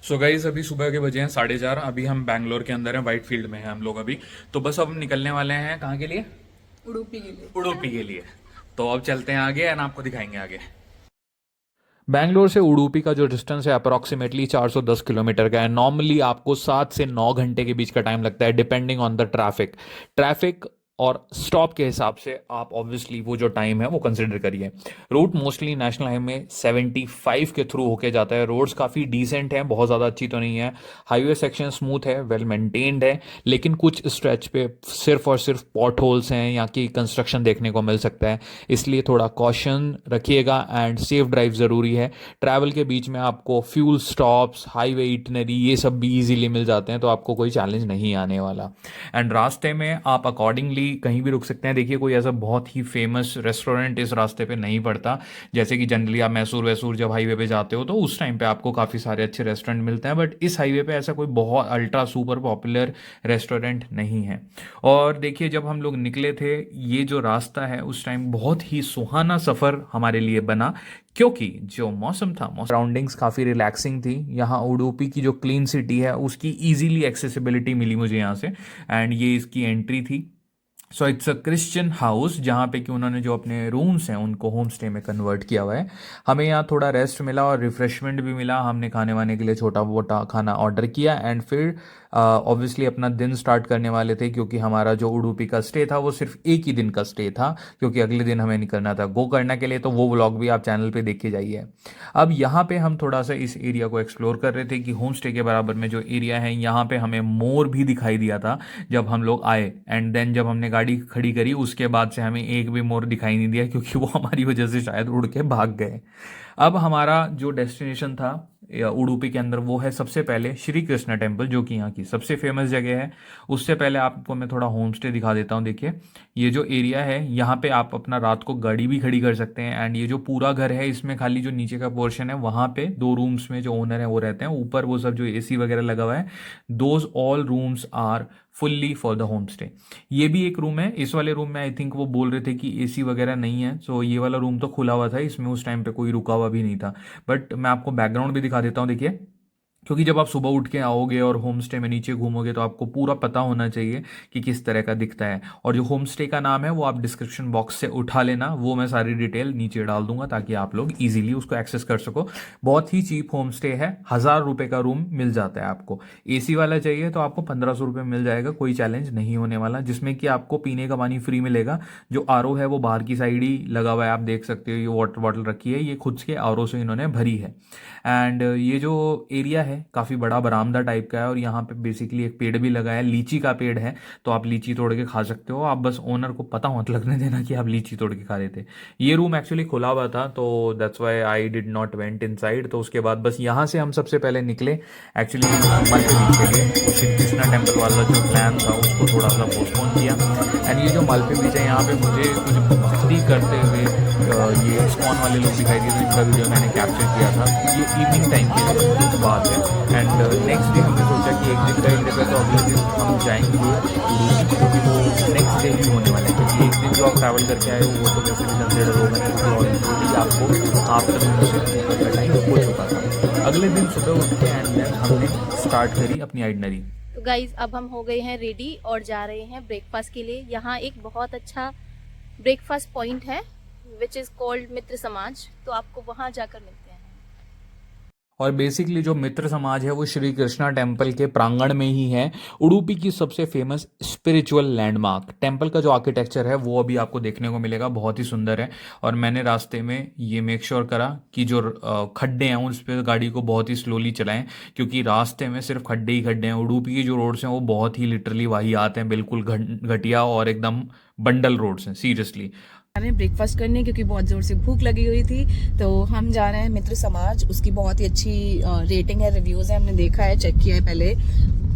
So guys अभी सुबह के बजे हैं 4:30। अभी हम बैंगलोर के अंदर हैं, वाइट फील्ड में हैं हम लोग अभी। तो बस अब हम निकलने वाले हैं कहाँ के लिए? उडुपी के लिए। उडुपी के लिए। तो अब चलते हैं आगे एंड आपको दिखाएंगे आगे। बैंगलोर से उडुपी का जो डिस्टेंस है अप्रॉक्सीमेटली 410 किलोमीटर का है। नॉर्मली आपको 7 से 9 घंटे के बीच का टाइम लगता है डिपेंडिंग ऑन द ट्रैफिक और स्टॉप के हिसाब से आप ऑब्वियसली वो जो टाइम है वो कंसिडर करिए। रूट मोस्टली नेशनल हाईवे 75 के थ्रू होके जाता है। रोड्स काफ़ी डिसेंट हैं, बहुत ज़्यादा अच्छी तो नहीं है। हाईवे सेक्शन स्मूथ है, वेल मेंटेन्ड है, लेकिन कुछ स्ट्रेच पे सिर्फ और सिर्फ पॉट होल्स हैं, यहाँ की कंस्ट्रक्शन देखने को मिल सकता है। इसलिए थोड़ा कॉशन रखिएगा एंड सेफ ड्राइव ज़रूरी है। ट्रैवल के बीच में आपको फ्यूल स्टॉप्स, हाईवे इटनरी, ये सब भी इजीली मिल जाते हैं, तो आपको कोई चैलेंज नहीं आने वाला। एंड रास्ते में आप अकॉर्डिंगली कहीं भी रुक सकते हैं। देखिए कोई ऐसा बहुत ही फेमस रेस्टोरेंट इस रास्ते पे नहीं पड़ता। जैसे कि जनरली आप मैसूर वैसूर जब हाईवे पे जाते हो तो उस टाइम पे आपको काफ़ी सारे अच्छे रेस्टोरेंट मिलते हैं, बट इस हाईवे पे ऐसा कोई बहुत अल्ट्रा सुपर पॉपुलर रेस्टोरेंट नहीं है। और देखिए जब हम लोग निकले थे, ये जो रास्ता है उस टाइम बहुत ही सुहाना सफ़र हमारे लिए बना, क्योंकि जो मौसम था, सराउंडिंग्स काफ़ी रिलैक्सिंग थी। यहाँ उडुपी की जो क्लीन सिटी है उसकी इजीली एक्सेसिबिलिटी मिली मुझे यहाँ से। एंड ये इसकी एंट्री थी। So it's a Christian house, जहाँ पे कि उन्होंने जो अपने रूम्स हैं उनको होम स्टे में कन्वर्ट किया हुआ है। हमें यहाँ थोड़ा रेस्ट मिला और रिफ्रेशमेंट भी मिला। हमने खाने वाने के लिए छोटा मोटा खाना ऑर्डर किया एंड फिर ऑब्वियसली अपना दिन स्टार्ट करने वाले थे, क्योंकि हमारा जो उडुपी का स्टे था वो सिर्फ एक ही दिन का स्टे था, क्योंकि अगले दिन हमें निकलना था गोकर्णा के लिए। तो वो व्लॉग भी आप चैनल पे देख के जाइए। अब यहाँ पे हम थोड़ा सा इस एरिया को एक्सप्लोर कर रहे थे कि होम स्टे के बराबर में जो एरिया है यहाँ पे हमें मोर भी दिखाई दिया था जब हम लोग आए। एंड देन जब हमने गाड़ी खड़ी करी उसके बाद से हमें एक भी मोर दिखाई नहीं दिया, क्योंकि वो हमारी वजह से शायद उड़ के भाग गए। अब हमारा जो डेस्टिनेशन था उडुपी के अंदर, वो है सबसे पहले श्री कृष्णा टेम्पल, जो कि यहाँ की सबसे फेमस जगह है। उससे पहले आपको मैं थोड़ा होम स्टे दिखा देता हूँ। देखिए ये जो एरिया है यहाँ पे आप अपना रात को गाड़ी भी खड़ी कर सकते हैं। एंड ये जो पूरा घर है इसमें खाली जो नीचे का पोर्शन है वहाँ पे 2 रूम्स में जो ओनर है वो रहते हैं। ऊपर वो सब जो एसी वगैरह लगा हुआ है, those all rooms are fully for the home stay. ये भी एक रूम है। इस वाले रूम में आई थिंक वो बोल रहे थे कि एसी वगैरह नहीं है, सो ये वाला रूम तो खुला हुआ था, इसमें उस टाइम पे कोई रुका हुआ भी नहीं था। बट मैं आपको बैकग्राउंड भी दिखा देता हूँ। देखिए, क्योंकि जब आप सुबह उठ के आओगे और होम स्टे में नीचे घूमोगे तो आपको पूरा पता होना चाहिए कि किस तरह का दिखता है। और जो होम स्टे का नाम है वो आप डिस्क्रिप्शन बॉक्स से उठा लेना, वो मैं सारी डिटेल नीचे डाल दूंगा ताकि आप लोग इजीली उसको एक्सेस कर सको। बहुत ही चीप होम स्टे है, 1,000 रुपये का रूम मिल जाता है आपको। एसी वाला चाहिए तो आपको 1,500 रुपये मिल जाएगा, कोई चैलेंज नहीं होने वाला। जिसमें कि आपको पीने का पानी फ्री मिलेगा। जो आरओ है वो बाहर की साइड ही लगा हुआ है, आप देख सकते हो। ये वाटर बॉटल रखी है, ये खुद के आरओ से इन्होंने भरी है। एंड ये जो एरिया है काफ़ी बड़ा बरामदा टाइप का है, और यहाँ पे बेसिकली एक पेड़ भी लगा है, लीची का पेड़ है। तो आप लीची तोड़ के खा सकते हो। आप बस ओनर को पता मत लगने देना कि आप लीची तोड़ के खा रहे थे। ये रूम एक्चुअली खुला हुआ था, तो that's why I did not went inside. तो उसके बाद बस यहाँ से हम सबसे पहले निकले एक्चुअली मल्पे बीच के लिए। वो श्री कृष्णा टेम्पल वाला जो प्लान था उसको थोड़ा सा पोस्टपोन किया। एंड ये जो मल्पे बीच है यहाँ पे मुझे कुछ भक्ति करते हुए ये स्पॉन वाले लोग दिखाई दिए, तो इनका वीडियो मैंने कैप्चर किया था। ये इवनिंग टाइम की बात है। एंड नेक्स्ट डे हमने सोचा कि एक दिन का एक जगह, तो अगले दिन हम जाएंगे उडुपी, क्योंकि वो नेक्स्ट डे ही होने वाला है। क्योंकि एक दिन जो आप ट्रैवल करके आए हो वो तो वैसे भी कंसिडर होगा, क्योंकि ऑलरेडी आपको आफ्टरनून से ऊपर का टाइम हो चुका था। अगले दिन सुबह उठ के एंड देन हमने स्टार्ट करी अपनी आइटनरी। तो गाइज अब हम हो गए हैं रेडी और जा रहे हैं ब्रेकफास्ट के लिए। यहाँ एक बहुत अच्छा ब्रेकफास्ट पॉइंट है विच इज़ कॉल्ड मित्र समाज, तो आपको वहाँ जाकर मिलते हैं। और बेसिकली जो मित्र समाज है वो श्री कृष्णा टेम्पल के प्रांगण में ही है। उडुपी की सबसे फेमस स्पिरिचुअल लैंडमार्क। टेम्पल का जो आर्किटेक्चर है वो अभी आपको देखने को मिलेगा, बहुत ही सुंदर है। और मैंने रास्ते में ये मेक श्योर करा कि जो खड्डे हैं उस पर गाड़ी को बहुत ही स्लोली चलाएं, क्योंकि रास्ते में सिर्फ खड्डे ही खड्डे हैं। उडुपी की जो रोड्स हैं वो बहुत ही लिटरली वाहियात हैं, बिल्कुल घटिया और एकदम बंडल रोड्स हैं, सीरियसली। रहे ब्रेकफास्ट करने, क्योंकि बहुत ज़ोर से भूख लगी हुई थी। तो हम जा रहे हैं मित्र समाज, उसकी बहुत ही अच्छी रेटिंग है, रिव्यूज़ है, हमने देखा है, चेक किया है पहले।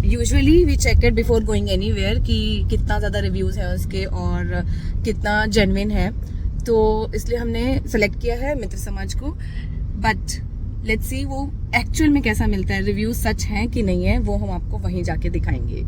Usually we check it before going anywhere कि कितना ज़्यादा रिव्यूज़ है उसके और कितना जेन्युइन है। तो इसलिए हमने सेलेक्ट किया है मित्र समाज को। बट लेट्स सी वो एक्चुअल में कैसा मिलता है, रिव्यूज़ सच हैं कि नहीं है, वो हम आपको वहीं जाके दिखाएंगे।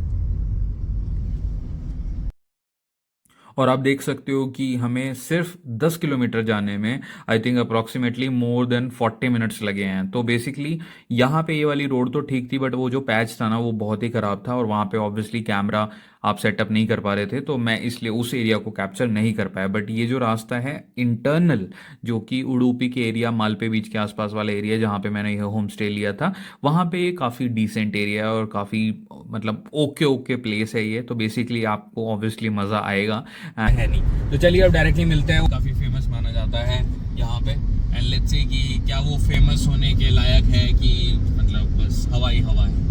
और आप देख सकते हो कि हमें सिर्फ 10 किलोमीटर जाने में I think approximately more than 40 minutes लगे हैं। तो बेसिकली यहाँ पे ये वाली रोड तो ठीक थी, बट वो जो पैच था ना वो बहुत ही ख़राब था, और वहाँ पे ऑब्वियसली कैमरा आप सेटअप नहीं कर पा रहे थे, तो मैं इसलिए उस एरिया को कैप्चर नहीं कर पाया। बट ये जो रास्ता है इंटरनल, जो कि उडुपी के एरिया, मालपे बीच के आसपास वाला एरिया जहाँ पे मैंने यह होम स्टे लिया था, वहाँ पे ये काफ़ी डिसेंट एरिया है और काफ़ी मतलब ओके ओके प्लेस है ये। तो बेसिकली आपको ऑब्वियसली मज़ा आएगा है नहीं। तो चलिए अब डायरेक्टली मिलते हैं। काफ़ी फेमस माना जाता है यहाँ पे, एंड लेट्स सी कि क्या वो फेमस होने के लायक है कि मतलब बस हवा ही हवा है।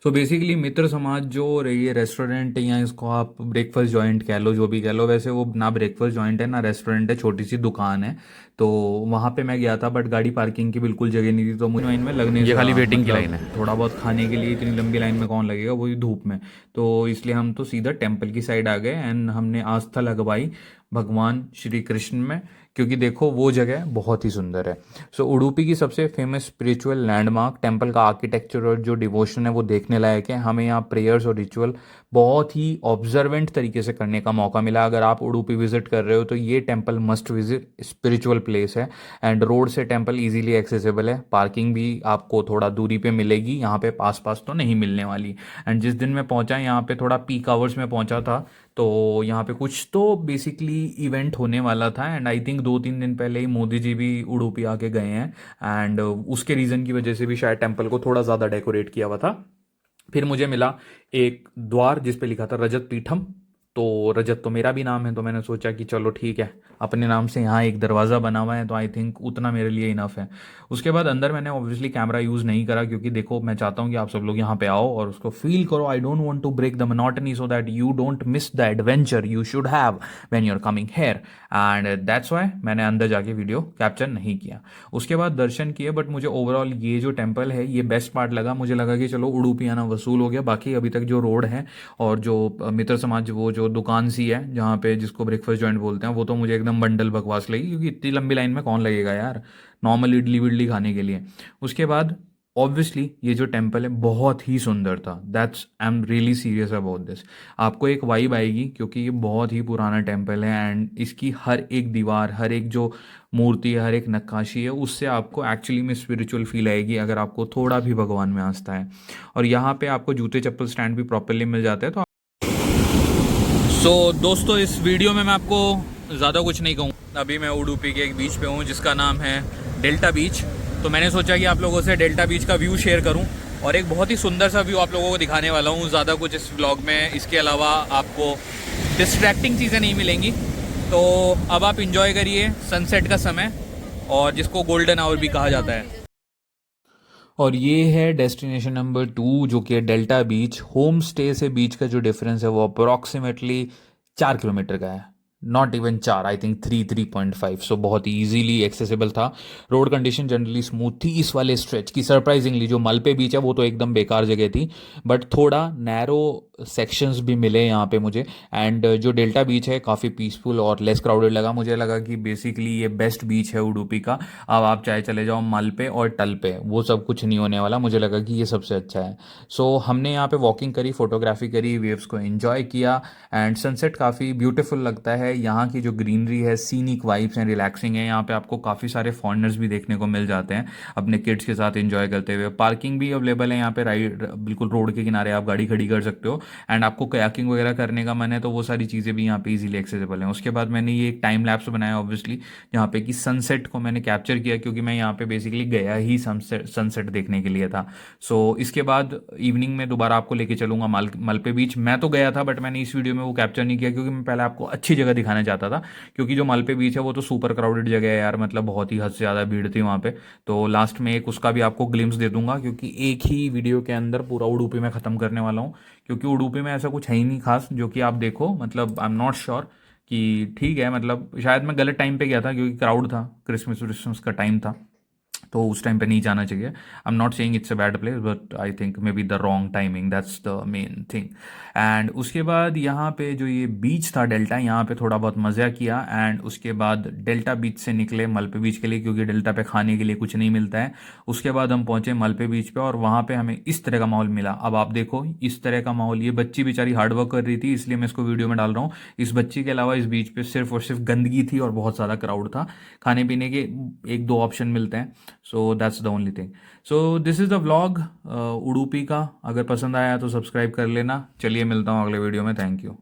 सो बेसिकली मित्र समाज जो ये रेस्टोरेंट, या इसको आप ब्रेकफास्ट जॉइंट कह लो, जो भी कह लो, वैसे वो ना ब्रेकफास्ट जॉइंट है ना रेस्टोरेंट है, छोटी सी दुकान है। तो वहाँ पे मैं गया था, बट गाड़ी पार्किंग की बिल्कुल जगह नहीं थी, तो मुझे लाइन में लगने ये खाली से वेटिंग की मतलब लाइन है। थोड़ा बहुत खाने के लिए इतनी लंबी लाइन में कौन लगेगा, वही धूप में। तो इसलिए हम तो सीधा टेम्पल की साइड आ गए, एंड हमने आस्था लगवाई भगवान श्री कृष्ण में, क्योंकि देखो वो जगह बहुत ही सुंदर है। सो उडुपी की सबसे फेमस स्पिरिचुअल लैंडमार्क, टेम्पल का आर्किटेक्चर और जो डिवोशन है वो देखने लायक है। हमें यहाँ प्रेयर्स और रिचुअल बहुत ही ऑब्जर्वेंट तरीके से करने का मौका मिला। अगर आप उडुपी विजिट कर रहे हो तो ये temple must visit, spiritual place है, एंड रोड से टेम्पल इजीली एक्सेसिबल है। पार्किंग भी आपको थोड़ा दूरी पे मिलेगी, यहाँ पे पास पास तो नहीं मिलने वाली। एंड जिस दिन मैं पहुँचा यहाँ पे थोड़ा पीक आवर्स में पहुँचा था, तो यहाँ पे कुछ तो बेसिकली इवेंट होने वाला था, एंड आई थिंक 2-3 दिन पहले ही मोदी जी भी उडुपी आके गए हैं, एंड उसके रीज़न की वजह से भी शायद टेम्पल को थोड़ा ज़्यादा डेकोरेट किया हुआ था। फिर मुझे मिला एक द्वार जिस पे लिखा था रजत पीठम, तो रजत तो मेरा भी नाम है, तो मैंने सोचा कि चलो ठीक है, अपने नाम से यहाँ एक दरवाज़ा बना हुआ है, तो आई थिंक उतना मेरे लिए इनफ है। उसके बाद अंदर मैंने ऑब्वियसली कैमरा यूज़ नहीं करा, क्योंकि देखो मैं चाहता हूँ कि आप सब लोग यहाँ पे आओ और उसको फील करो। I don't want to break the monotony, so that you don't miss the adventure you should have when you are coming here, and that's why मैंने अंदर जाके वीडियो कैप्चर नहीं किया। उसके बाद दर्शन किए, बट मुझे ओवरऑल ये जो टेम्पल है ये बेस्ट पार्ट लगा। मुझे लगा कि चलो उडुपी आना वसूल हो गया। बाकी अभी तक जो रोड है और जो मित्र समाज वो जो दुकान सी है जहाँ पे जिसको ब्रेकफास्ट जॉइंट बोलते हैं, वो तो मुझे एकदम बंडल बकवास लगी, क्योंकि इतनी लंबी लाइन में कौन लगेगा यार नॉर्मल इडली विडली खाने के लिए। उसके बाद ऑब्वियसली ये जो टेम्पल है बहुत ही सुंदर था। That's I am really serious about this. आपको एक वाइब आएगी, क्योंकि ये बहुत ही पुराना टेम्पल है, एंड इसकी हर एक दीवार, हर एक जो मूर्ति है, हर एक नक्काशी है, उससे आपको एक्चुअली में स्पिरिचुअल फील आएगी, अगर आपको थोड़ा भी भगवान में आस्था है। और यहाँ पे आपको जूते चप्पल स्टैंड भी प्रॉपरली मिल जाते हैं। तो दोस्तों इस वीडियो में मैं आपको ज़्यादा कुछ नहीं कहूँ। अभी मैं उडुपी के एक बीच पे हूँ जिसका नाम है डेल्टा बीच। तो मैंने सोचा कि आप लोगों से डेल्टा बीच का व्यू शेयर करूँ, और एक बहुत ही सुंदर सा व्यू आप लोगों को दिखाने वाला हूँ। ज़्यादा कुछ इस व्लॉग में इसके अलावा आपको डिस्ट्रैक्टिंग चीज़ें नहीं मिलेंगी। तो अब आप इंजॉय करिए सनसेट का समय, और जिसको गोल्डन आवर भी कहा जाता है। और ये है डेस्टिनेशन नंबर 2, जो कि है डेल्टा बीच। होम स्टे से बीच का जो डिफरेंस है वो अप्रॉक्सीमेटली 4 किलोमीटर का है, नॉट इवन 4, आई थिंक 3.5। सो बहुत ही ईजीली एक्सेसिबल था। रोड कंडीशन जनरली स्मूथ थी इस वाले स्ट्रेच की। सरप्राइजिंगली जो मालपे बीच है वो तो एकदम बेकार जगह थी, बट थोड़ा नैरो सेक्शंस भी मिले यहाँ पे मुझे। एंड जो डेल्टा बीच है काफ़ी पीसफुल और लेस क्राउडेड लगा। मुझे लगा कि बेसिकली ये बेस्ट बीच है उडुपी का। अब आप चाहे चले जाओ मालपे और टलपे, वो सब कुछ नहीं होने वाला। मुझे लगा कि ये सबसे अच्छा है। सो हमने यहाँ पे वॉकिंग करी, फोटोग्राफी करी, वेव्स को एंजॉय किया, एंड सनसेट काफ़ी ब्यूटीफुल लगता है। यहाँ की जो ग्रीनरी है, सीनिक वाइब्स हैं, रिलैक्सिंग है। यहाँ पे आपको काफ़ी सारे फॉरेनर्स भी देखने को मिल जाते हैं अपने किड्स के साथ एंजॉय करते हुए। पार्किंग भी अवेलेबल है यहाँ पे, राइड बिल्कुल रोड के किनारे आप गाड़ी खड़ी कर सकते हो। एंड आपको कयाकिंग वगैरह करने का मन है तो वो सारी चीज़ें भी यहाँ पे इजीली एक्सेसिबल हैं। उसके बाद मैंने ये एक टाइम लैप्स बनाया ऑब्वियसली, जहाँ पे कि सनसेट को मैंने कैप्चर किया, क्योंकि मैं यहाँ पे बेसिकली गया ही सनसेट देखने के लिए था। सो इसके बाद इवनिंग में दोबारा आपको लेके चलूँगा मालपे बीच। मैं तो गया था, बट मैंने इस वीडियो में वो कैप्चर नहीं किया, क्योंकि मैं पहले आपको अच्छी जगह दिखाना चाहता था। क्योंकि जो मालपे बीच है वो तो सुपर क्राउडेड जगह है यार, मतलब बहुत ही हद से ज़्यादा भीड़ थी वहाँ पे। तो लास्ट में एक उसका भी आपको ग्लिम्स दे दूंगा, क्योंकि एक ही वीडियो के अंदर पूरा उडुपी में ख़त्म करने वाला हूँ। क्योंकि उडुपी में ऐसा कुछ है ही नहीं खास जो कि आप देखो, मतलब आई एम नॉट श्योर कि ठीक है, मतलब शायद मैं गलत टाइम पे गया था, क्योंकि क्राउड था, क्रिसमस का टाइम था। तो उस टाइम पे नहीं जाना चाहिए. I am not saying it's a bad place, but I think may be the wrong timing, that's the main thing. And उसके बाद यहाँ पे जो ये बीच था डेल्टा, यहाँ पे थोड़ा बहुत मज़ा किया. एंड उसके बाद डेल्टा बीच से निकले मलपे बीच के लिए, क्योंकि डेल्टा पे खाने के लिए कुछ नहीं मिलता है. उसके बाद हम पहुँचे मलपे बीच पे और वहाँ पे हमें इस तरह का माहौल मिला. अब आप देखो इस तरह का माहौल, ये बच्ची बेचारी हार्ड वर्क कर रही थी इसलिए मैं इसको वीडियो में डाल रहा हूँ. इस बच्ची के अलावा इस बीच पे सिर्फ और सिर्फ गंदगी थी और बहुत ज़्यादा क्राउड था. खाने पीने के एक दो ऑप्शन मिलते हैं. So that's the only thing. So this is the vlog Udupi का. अगर पसंद आया तो सब्सक्राइब कर लेना. चलिए मिलता हूँ अगले वीडियो में. Thank you.